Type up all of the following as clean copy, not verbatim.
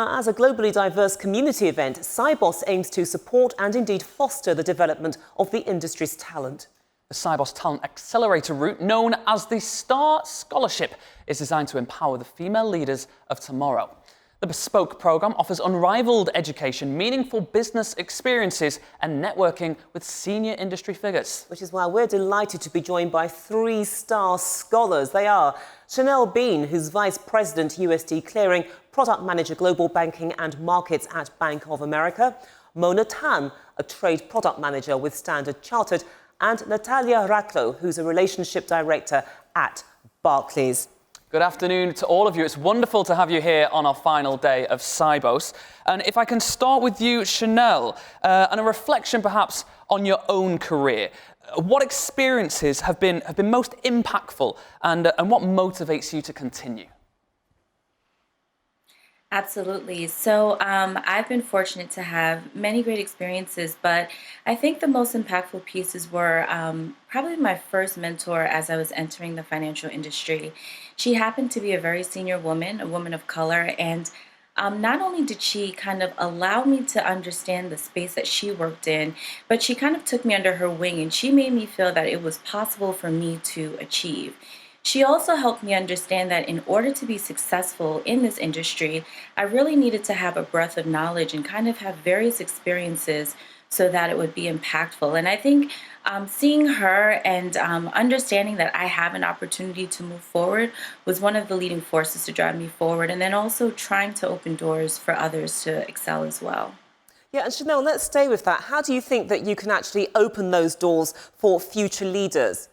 As a globally diverse community event, Sibos aims to support and indeed foster the development of the industry's talent. The Sibos Talent Accelerator Route, known as the STAR Scholarship, is designed to empower the female leaders of tomorrow. The bespoke programme offers unrivalled education, meaningful business experiences and networking with senior industry figures. Which is why we're delighted to be joined by 3 STAR scholars. They are Chanel Bean, who's Vice President USD Clearing, Product Manager Global Banking and Markets at Bank of America, Mona Tan, a Trade Product Manager with Standard Chartered, and Natalia Raclot, who's a Relationship Director at Barclays. Good afternoon to all of you. It's wonderful to have you here on our final day of Sibos. And if I can start with you, Chanel, and a reflection perhaps on your own career. What experiences have been most impactful and what motivates you to continue? Absolutely. So I've been fortunate to have many great experiences, but I think the most impactful pieces were probably my first mentor as I was entering the financial industry. She happened to be a very senior woman, a woman of color, and not only did she kind of allow me to understand the space that she worked in, but she kind of took me under her wing and she made me feel that it was possible for me to achieve. She also helped me understand that in order to be successful in this industry, I really needed to have a breadth of knowledge and kind of have various experiences so that it would be impactful. And I think seeing her and understanding that I have an opportunity to move forward was one of the leading forces to drive me forward. And then also trying to open doors for others to excel as well. Yeah, and Chanel, let's stay with that. How do you think that you can actually open those doors for future leaders?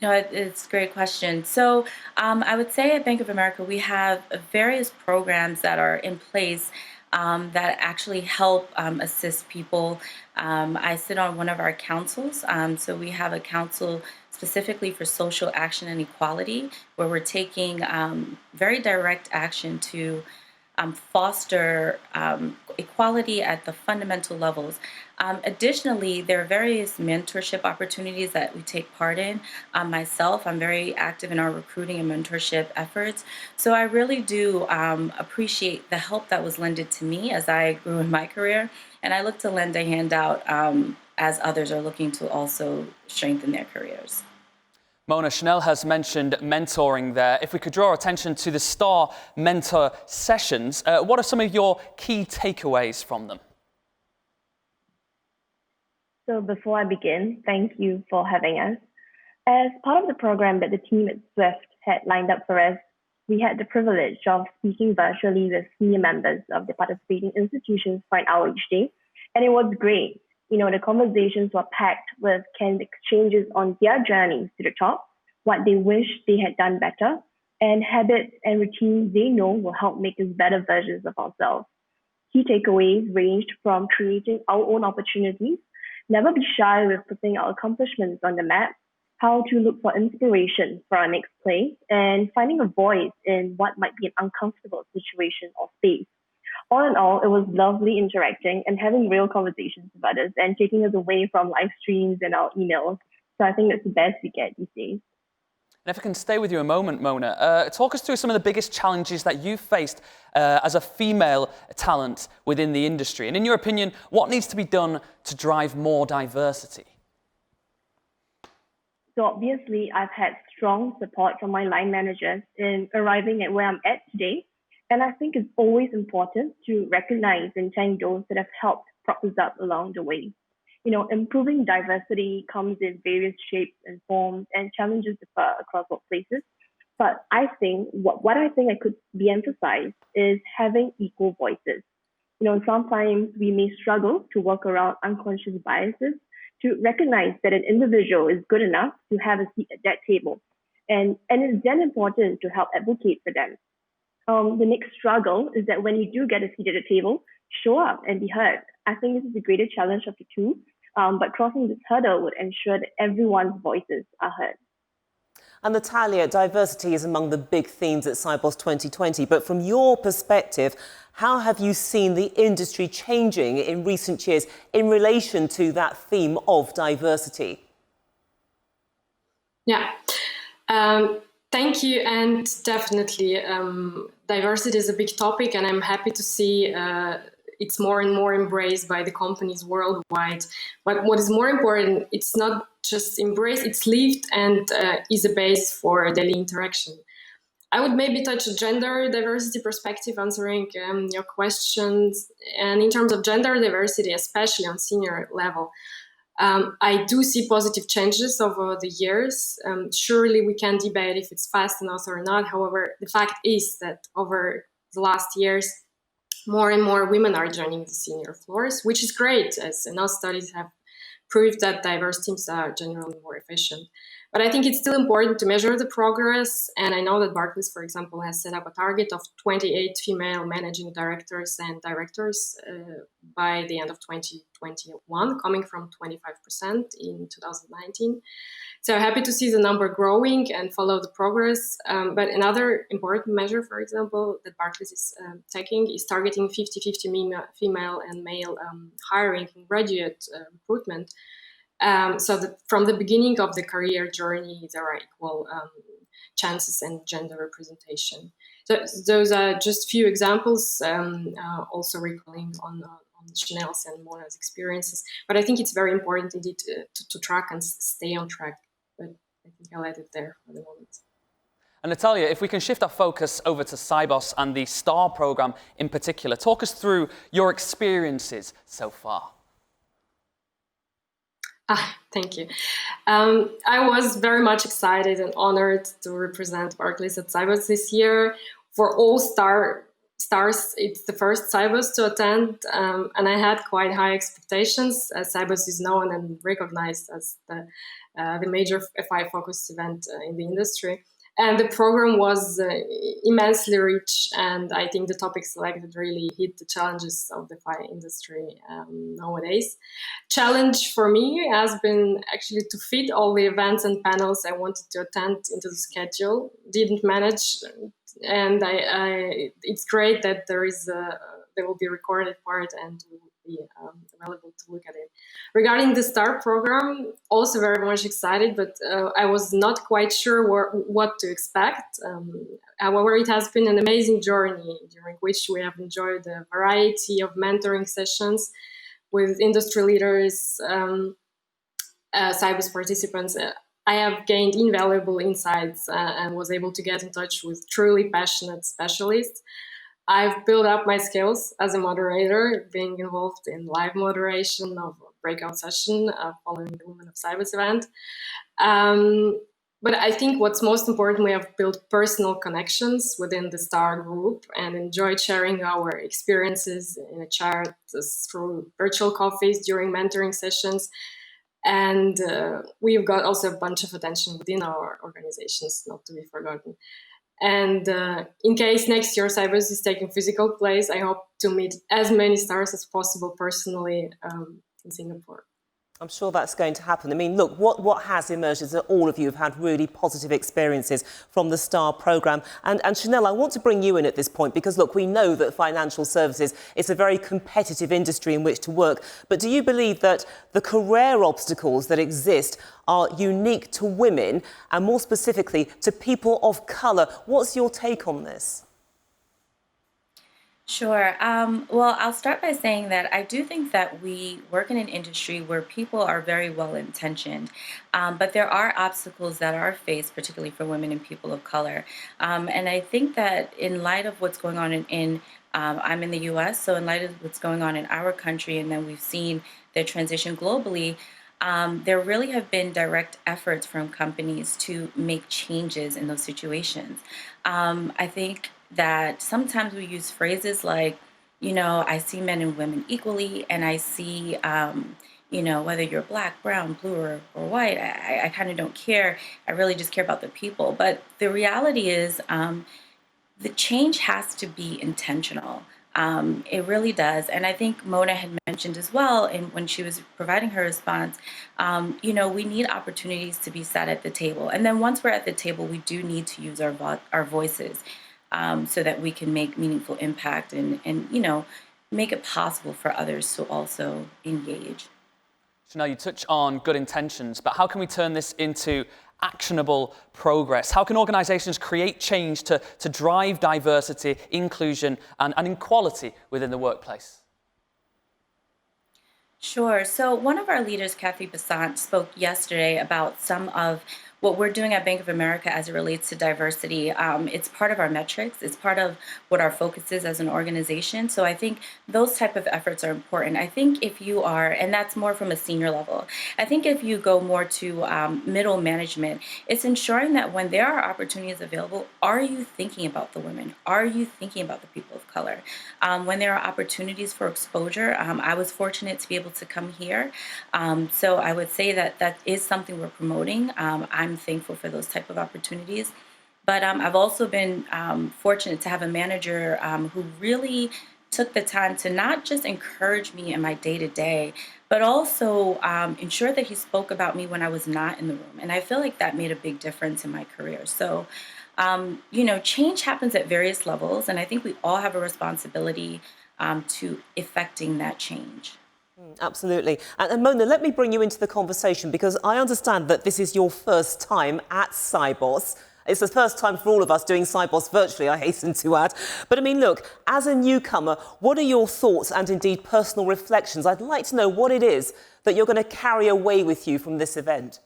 No, it's a great question. So I would say at Bank of America, we have various programs that are in place that actually help assist people. I sit on one of our councils. So we have a council specifically for social action and equality, where we're taking very direct action to foster equality at the fundamental levels. Additionally, there are various mentorship opportunities that we take part in. Myself, I'm very active in our recruiting and mentorship efforts. So I really do appreciate the help that was lended to me as I grew in my career. And I look to lend a hand out as others are looking to also strengthen their careers. Mona, Chanel has mentioned mentoring there. If we could draw our attention to the STAR Mentor Sessions, what are some of your key takeaways from them? So before I begin, thank you for having us. As part of the program that the team at Swift had lined up for us, we had the privilege of speaking virtually with senior members of the participating institutions for an hour each day, and it was great. You know, the conversations were packed with candid exchanges on their journeys to the top, what they wish they had done better, and habits and routines they know will help make us better versions of ourselves. Key takeaways ranged from creating our own opportunities, never be shy with putting our accomplishments on the map, how to look for inspiration for our next play, and finding a voice in what might be an uncomfortable situation or space. All in all, it was lovely interacting and having real conversations with others and taking us away from live streams and our emails. So I think that's the best we get these days. And if I can stay with you a moment, Mona, talk us through some of the biggest challenges that you've faced as a female talent within the industry. And in your opinion, what needs to be done to drive more diversity? So obviously, I've had strong support from my line managers in arriving at where I'm at today. And I think it's always important to recognize and thank those that have helped prop us up along the way. You know, improving diversity comes in various shapes and forms, and challenges differ across workplaces. But I think what I think I could be emphasized is having equal voices. You know, sometimes we may struggle to work around unconscious biases, to recognize that an individual is good enough to have a seat at that table. And it's then important to help advocate for them. The next struggle is that when you do get a seat at the table, show up and be heard. I think this is the greater challenge of the two, but crossing this hurdle would ensure that everyone's voices are heard. And Natalia, diversity is among the big themes at Sibos 2020. But from your perspective, how have you seen the industry changing in recent years in relation to that theme of diversity? Yeah. Thank you. And definitely diversity is a big topic, and I'm happy to see it's more and more embraced by the companies worldwide. But what is more important, it's not just embraced, it's lived and is a base for daily interaction. I would maybe touch a gender diversity perspective, answering your questions. And in terms of gender diversity, especially on senior level, I do see positive changes over the years. Surely we can debate if it's fast enough or not. However, the fact is that over the last years, more and more women are joining the senior floors, which is great, as enough studies have proved that diverse teams are generally more efficient. But I think it's still important to measure the progress. And I know that Barclays, for example, has set up a target of 28 female managing directors and directors by the end of 2021, coming from 25% in 2019. So happy to see the number growing and follow the progress. But another important measure, for example, that Barclays is taking is targeting 50-50 female and male hiring in graduate recruitment. So that from the beginning of the career journey, there are equal chances and gender representation. So those are just few examples, also recalling on Chanel's and Mona's experiences. But I think it's very important indeed to track and stay on track. But I think I'll let it there for the moment. And Natalia, if we can shift our focus over to Sibos and the STAR program in particular, talk us through your experiences so far. Thank you. I was very much excited and honored to represent Barclays at Sibos this year. For all stars, it's the first Sibos to attend, and I had quite high expectations, as Sibos is known and recognized as the major FI-focused event in the industry. And the program was immensely rich, and I think the topics selected really hit the challenges of the FI industry nowadays. Challenge for me has been actually to fit all the events and panels I wanted to attend into the schedule. Didn't manage, and it's great that there will be a recorded part and will be available to look at it. Regarding the STAR program, also very much excited, but I was not quite sure what to expect. However, it has been an amazing journey during which we have enjoyed a variety of mentoring sessions with industry leaders, Sibos participants. I have gained invaluable insights and was able to get in touch with truly passionate specialists. I've built up my skills as a moderator, being involved in live moderation of a breakout session following the Women of Sibos event. But I think what's most important, we have built personal connections within the STAR group and enjoyed sharing our experiences in a chat through virtual coffees during mentoring sessions. And we've got also a bunch of attention within our organizations, not to be forgotten. And in case next year Sibos is taking physical place, I hope to meet as many stars as possible personally in Singapore. I'm sure that's going to happen. I mean, look, what has emerged is that all of you have had really positive experiences from the STAR programme. And Chanel, I want to bring you in at this point because, look, we know that financial services is a very competitive industry in which to work. But do you believe that the career obstacles that exist are unique to women and more specifically to people of colour? What's your take on this? Sure. Well, I'll start by saying that I do think that we work in an industry where people are very well intentioned, but there are obstacles that are faced, particularly for women and people of color. And I think that in light of what's going on I'm in the US, so in light of what's going on in our country, and then we've seen the transition globally, there really have been direct efforts from companies to make changes in those situations. I think that sometimes we use phrases like, I see men and women equally, and I see, whether you're black, brown, blue, or white, I kind of don't care. I really just care about the people. But the reality is the change has to be intentional. It really does. And I think Mona had mentioned as well, and when she was providing her response, we need opportunities to be sat at the table. And then once we're at the table, we do need to use our voices. So that we can make meaningful impact and make it possible for others to also engage. Chanel, you touch on good intentions, but how can we turn this into actionable progress? How can organisations create change to drive diversity, inclusion and equality within the workplace? Sure. So one of our leaders, Kathy Besant, spoke yesterday about some of what we're doing at Bank of America as it relates to diversity. It's part of our metrics. It's part of what our focus is as an organization. So I think those type of efforts are important. I think if you are, and that's more from a senior level, I think if you go more to middle management, it's ensuring that when there are opportunities available, are you thinking about the women? Are you thinking about the people of color? When there are opportunities for exposure, I was fortunate to be able to come here. So I would say that that is something we're promoting. I'm thankful for those type of opportunities. But I've also been fortunate to have a manager who really took the time to not just encourage me in my day-to-day, but also ensure that he spoke about me when I was not in the room. And I feel like that made a big difference in my career. So, you know, change happens at various levels, and I think we all have a responsibility to effecting that change. Absolutely. And Mona, let me bring you into the conversation because I understand that this is your first time at Sibos. It's the first time for all of us doing Sibos virtually, I hasten to add. But I mean, look, as a newcomer, what are your thoughts and indeed personal reflections? I'd like to know what it is that you're going to carry away with you from this event.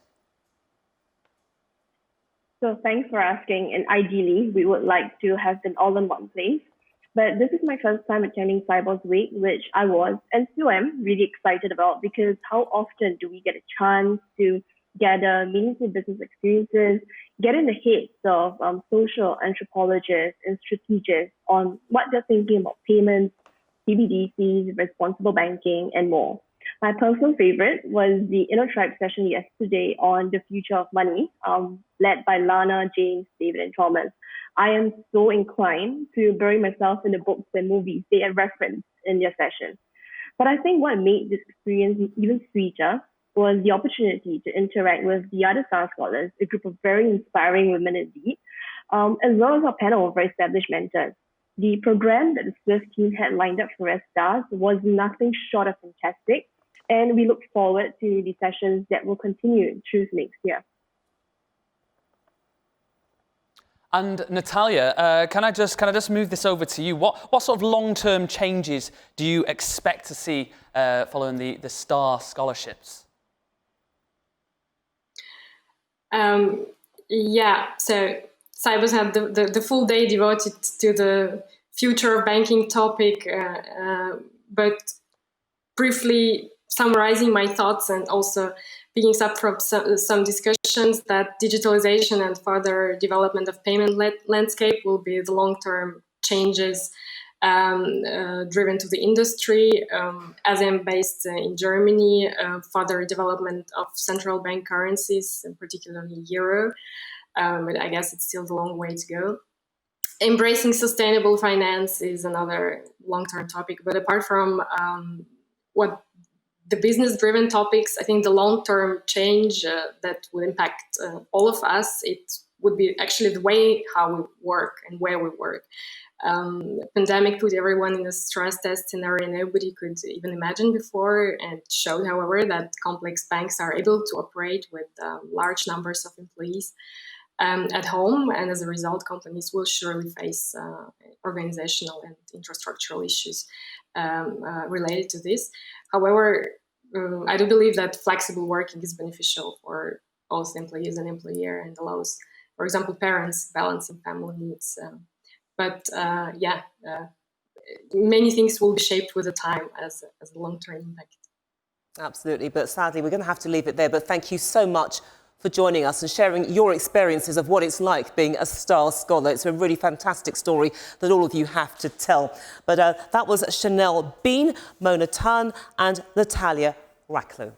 So thanks for asking. And ideally, we would like to have them all in one place. But this is my first time attending Sibos Week, which I was and still am really excited about because how often do we get a chance to gather meaningful business experiences, get in the heads of social anthropologists and strategists on what they're thinking about payments, CBDCs, responsible banking, and more. My personal favorite was the InnoTribe session yesterday on the future of money, led by Lana, James, David, and Thomas. I am so inclined to bury myself in the books and movies they had referenced in their session. But I think what made this experience even sweeter was the opportunity to interact with the other star scholars, a group of very inspiring women indeed, as well as our panel of very established mentors. The program that the Swift team had lined up for us stars was nothing short of fantastic, and we look forward to the sessions that will continue through next year. And Natalia, can I just move this over to you? What sort of long-term changes do you expect to see following the STAR scholarships? Yeah, so Sibos had the full day devoted to the future of banking topic, but briefly summarizing my thoughts and also picking up from some discussions that digitalization and further development of payment landscape will be the long-term changes driven to the industry. As I'm based in Germany, further development of central bank currencies, and particularly euro, but I guess it's still a long way to go. Embracing sustainable finance is another long-term topic, but apart from what the business-driven topics, I think the long-term change that will impact all of us, it would be actually the way how we work and where we work. Pandemic put everyone in a stress test scenario nobody could even imagine before, and showed, however, that complex banks are able to operate with large numbers of employees at home, and as a result, companies will surely face organizational and infrastructural issues related to this. However, I do believe that flexible working is beneficial for both employees and employer, and allows, for example, parents balancing family needs. Many things will be shaped with the time as a long-term impact. Absolutely, but sadly, we're going to have to leave it there. But thank you so much for joining us and sharing your experiences of what it's like being a STAR scholar. It's a really fantastic story that all of you have to tell. But that was Chanel Bean, Mona Tan and Natalia Raclot.